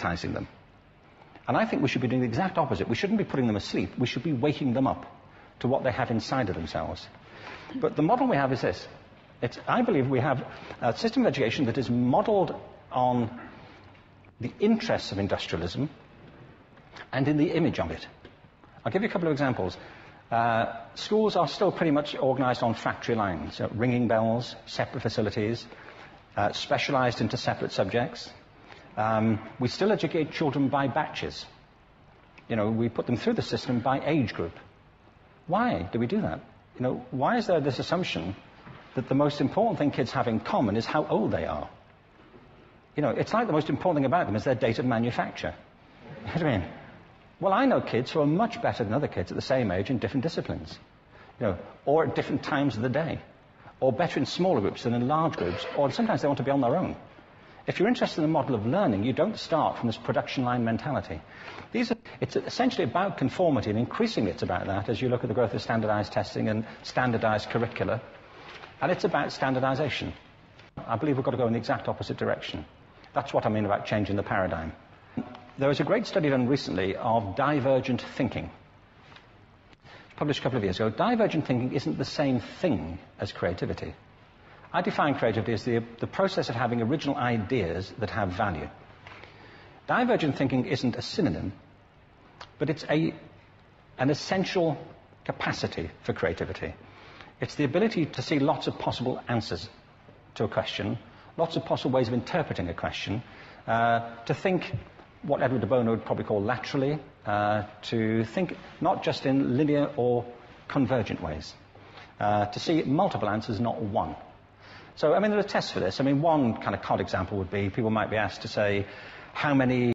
hypnotizing them. And I think we should be doing the exact opposite. We shouldn't be putting them asleep. We should be waking them up to what they have inside of themselves. But the model we have is this. I believe we have a system of education that is modeled on the interests of industrialism and in the image of it. I'll give you a couple of examples. Schools are still pretty much organized on factory lines, ringing bells, separate facilities, specialized into separate subjects. We still educate children by batches. We put them through the system by age group. Why do we do that? Why is there this assumption that the most important thing kids have in common is how old they are? It's like the most important thing about them is their date of manufacture. You know what I mean? Well, I know kids who are much better than other kids at the same age in different disciplines, or at different times of the day, or better in smaller groups than in large groups, or sometimes they want to be on their own. If you're interested in the model of learning, you don't start from this production line mentality. It's essentially about conformity, and increasingly it's about that as you look at the growth of standardized testing and standardized curricula. And it's about standardization. I believe we've got to go in the exact opposite direction. That's what I mean about changing the paradigm. There was a great study done recently of divergent thinking. Published a couple of years ago. Divergent thinking isn't the same thing as creativity. I define creativity as the process of having original ideas that have value. Divergent thinking isn't a synonym, but it's an essential capacity for creativity. It's the ability to see lots of possible answers to a question, lots of possible ways of interpreting a question, to think what Edward de Bono would probably call laterally, to think not just in linear or convergent ways, to see multiple answers, not one. So, there are tests for this. One kind of cod example would be, people might be asked to say, how many